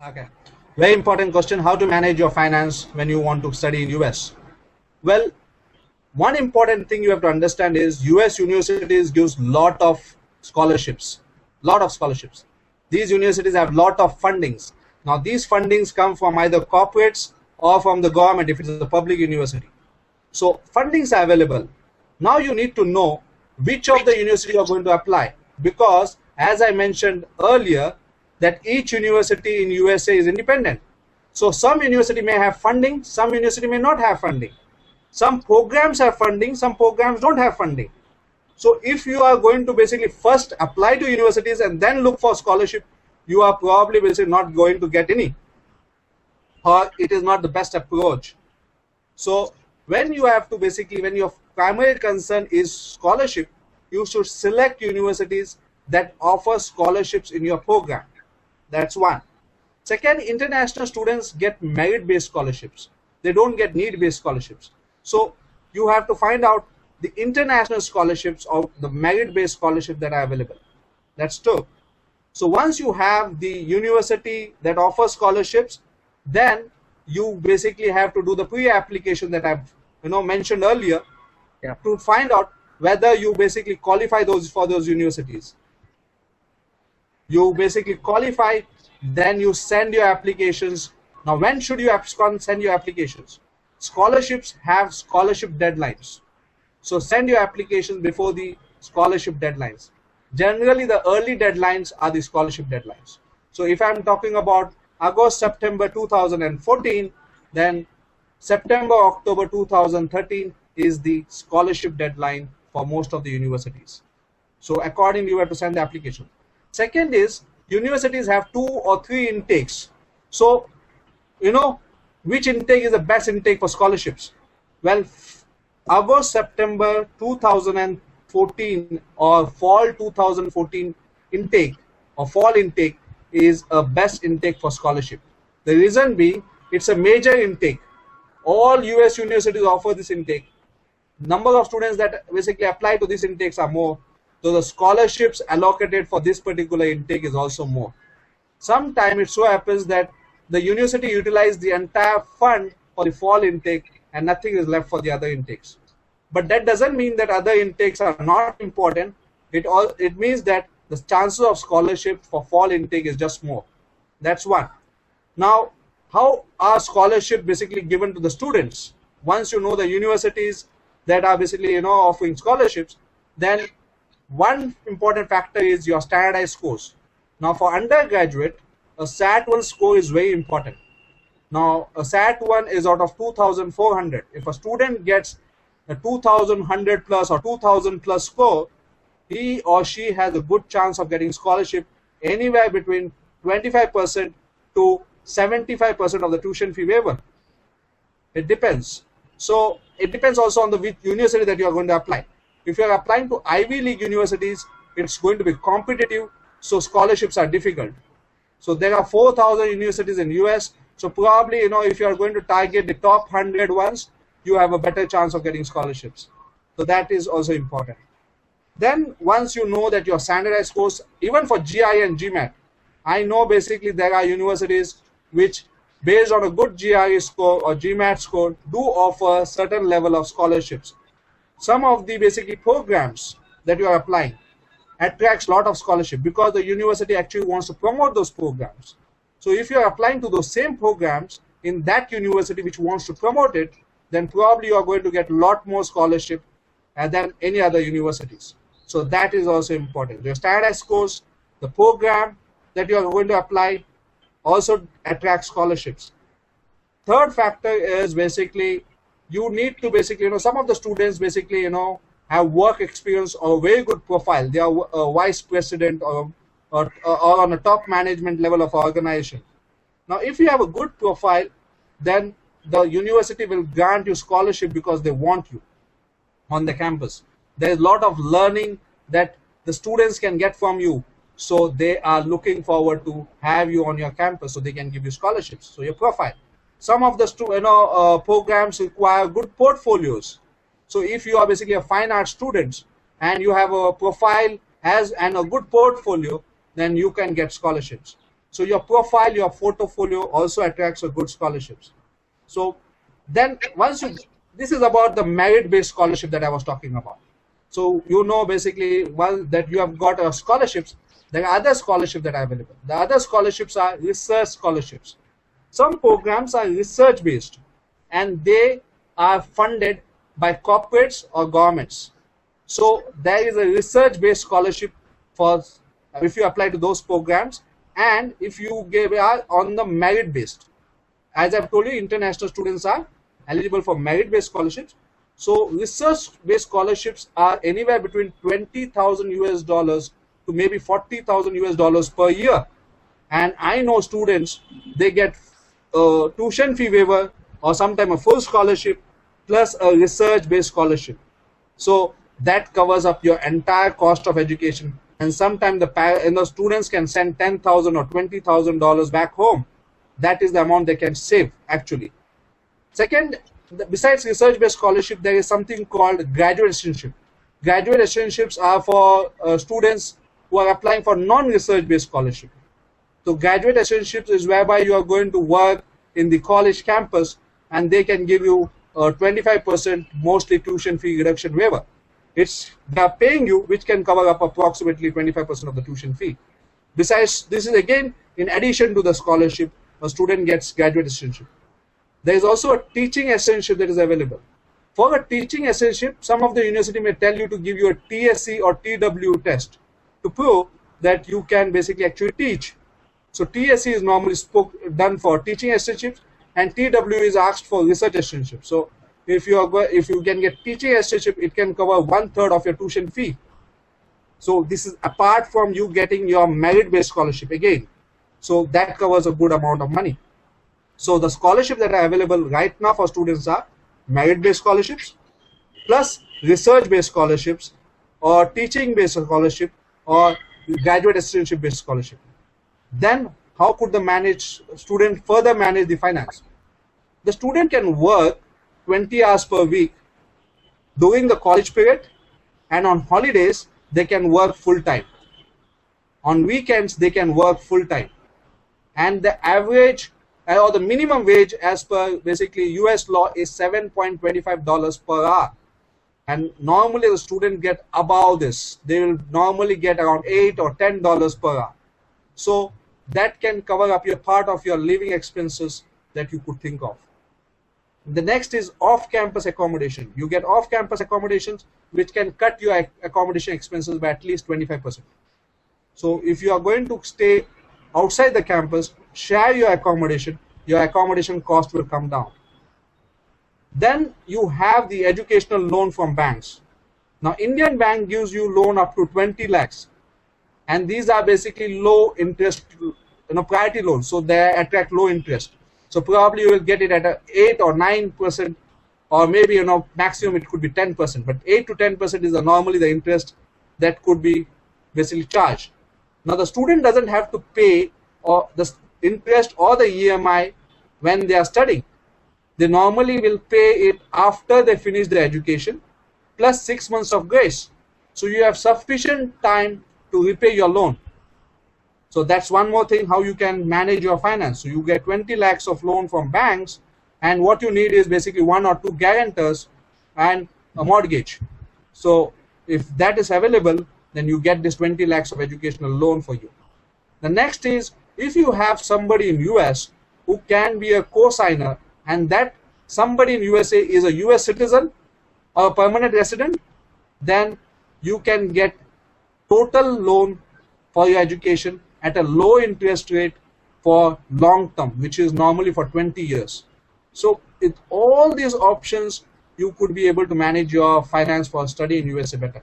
Okay. Very important question. How to manage your finance when you want to study in US? Well, one important thing you have to understand is US universities gives lot of scholarships. Lot of scholarships. These universities have lot of fundings. Now these fundings come from either corporates or from the government if it is a public university. So fundings are available. Now you need to know which of the university you are going to apply, because as I mentioned earlier that each university in USA is independent. So some university may have funding, some university may not have funding. Some programs have funding, some programs don't have funding. So if you are going to basically first apply to universities and then look for scholarship, you are probably basically not going to get any, or it is not the best approach. So when you have to basically, when your primary concern is scholarship, you should select universities that offer scholarships in your program. That's one. Second, international students get merit-based scholarships. They don't get need-based scholarships. So you have to find out the international scholarships or the merit-based scholarships that are available. That's two. So once you have the university that offers scholarships, then you basically have to do the pre-application that I've mentioned earlier, to find out whether you basically qualify for those universities. You basically qualify, then you send your applications. Now when should you send your applications? Scholarships have scholarship deadlines. So send your applications before the scholarship deadlines. Generally the early deadlines are the scholarship deadlines. So if I'm talking about August, September 2014, then September, October 2013 is the scholarship deadline for most of the universities. So accordingly you have to send the application. Second is, universities have 2 or 3 intakes. So, which intake is the best intake for scholarships? Well, August, September 2014 or fall 2014 intake or fall intake is a best intake for scholarship. The reason being, it's a major intake. All US universities offer this intake. Number of students that basically apply to these intakes are more. So the scholarships allocated for this particular intake is also more. Sometimes it so happens that the university utilizes the entire fund for the fall intake and nothing is left for the other intakes. But that doesn't mean that other intakes are not important. It means that the chances of scholarship for fall intake is just more. That's one. Now, how are scholarships basically given to the students? Once you know the universities that are basically offering scholarships, then one important factor is your standardized scores. Now for undergraduate, a SAT1 score is very important. Now a SAT1 is out of 2,400. If a student gets a 2,100 plus or 2,000 plus score, he or she has a good chance of getting scholarship anywhere between 25% to 75% of the tuition fee waiver. It depends. So it depends also on the which university that you are going to apply. If you are applying to Ivy League universities, it's going to be competitive, so scholarships are difficult. So there are 4,000 universities in US, so probably if you are going to target the top 100 ones, you have a better chance of getting scholarships. So that is also important. Then once you know that your standardized scores, even for GI and GMAT, I know basically there are universities which based on a good GRE score or GMAT score do offer a certain level of scholarships. Some of the basically programs that you are applying attracts a lot of scholarship because the university actually wants to promote those programs. So if you are applying to those same programs in that university which wants to promote it, then probably you are going to get a lot more scholarship than any other universities. So that is also important. Your standardized scores, the program that you are going to apply also attracts scholarships. Third factor is basically you need to basically, some of the students basically, have work experience or a very good profile. They are a vice president or on a top management level of organization. Now, if you have a good profile, then the university will grant you scholarship because they want you on the campus. There is a lot of learning that the students can get from you. So they are looking forward to have you on your campus so they can give you scholarships. So your profile. Some of the programs require good portfolios. So if you are basically a fine art student and you have a profile and a good portfolio, then you can get scholarships. So your profile, your portfolio also attracts a good scholarships. So then once you, this is about the merit-based scholarship that I was talking about. So you know basically well that you have got scholarships. There are other scholarships that are available. The other scholarships are research scholarships. Some programs are research based and they are funded by corporates or governments. So there is a research based scholarship for if you apply to those programs, and if you are on the merit based. As I've told you, international students are eligible for merit based scholarships. So research based scholarships are anywhere between 20,000 US dollars to maybe 40,000 US dollars per year. And I know students, they get a tuition fee waiver or sometimes a full scholarship plus a research based scholarship. So that covers up your entire cost of education. And sometimes the students can send $10,000 or $20,000 back home. That is the amount they can save actually. Second, besides research based scholarship, there is something called graduate assistantship. Graduate assistantships are for students who are applying for non-research based scholarship. So graduate assistantships is whereby you are going to work in the college campus and they can give you 25% mostly tuition fee reduction waiver. They are paying you, which can cover up approximately 25% of the tuition fee. Besides, this is again in addition to the scholarship, a student gets graduate assistantship. There is also a teaching assistantship that is available. For a teaching assistantship, some of the university may tell you to give you a TSC or TW test to prove that you can basically actually teach. So TSC is normally done for teaching assistantships, and TW is asked for research assistantship. So if you can get teaching assistantship, it can cover 1/3 of your tuition fee. So this is apart from you getting your merit-based scholarship again. So that covers a good amount of money. So the scholarships that are available right now for students are merit-based scholarships plus research-based scholarships or teaching-based scholarship or graduate assistantship-based scholarship. Then how could the student further manage the finance? The student can work 20 hours per week during the college period, and on holidays they can work full-time. On weekends they can work full-time. And the average or the minimum wage as per basically US law is $7.25 per hour. And normally the student get above this. They will normally get around $8 or $10 per hour. So that can cover up your part of your living expenses that you could think of. The next is off-campus accommodation. You get off-campus accommodations which can cut your accommodation expenses by at least 25%. So if you are going to stay outside the campus, share your accommodation cost will come down. Then you have the educational loan from banks. Now Indian bank gives you loan up to 20 lakhs. And these are basically low interest, priority loans. So they attract low interest. So probably you will get it at 8 or 9%, or maybe maximum it could be 10%. But 8 to 10% is normally the interest that could be basically charged. Now the student doesn't have to pay or the interest or the EMI when they are studying. They normally will pay it after they finish their education plus 6 months of grace. So you have sufficient time to repay your loan. So that's one more thing how you can manage your finance. So you get 20 lakhs of loan from banks, and what you need is basically 1 or 2 guarantors and a mortgage. So if that is available, then you get this 20 lakhs of educational loan for you. The next is if you have somebody in US who can be a co-signer, and that somebody in USA is a US citizen or a permanent resident, then you can get total loan for your education at a low interest rate for long term, which is normally for 20 years. So with all these options, you could be able to manage your finance for study in USA better.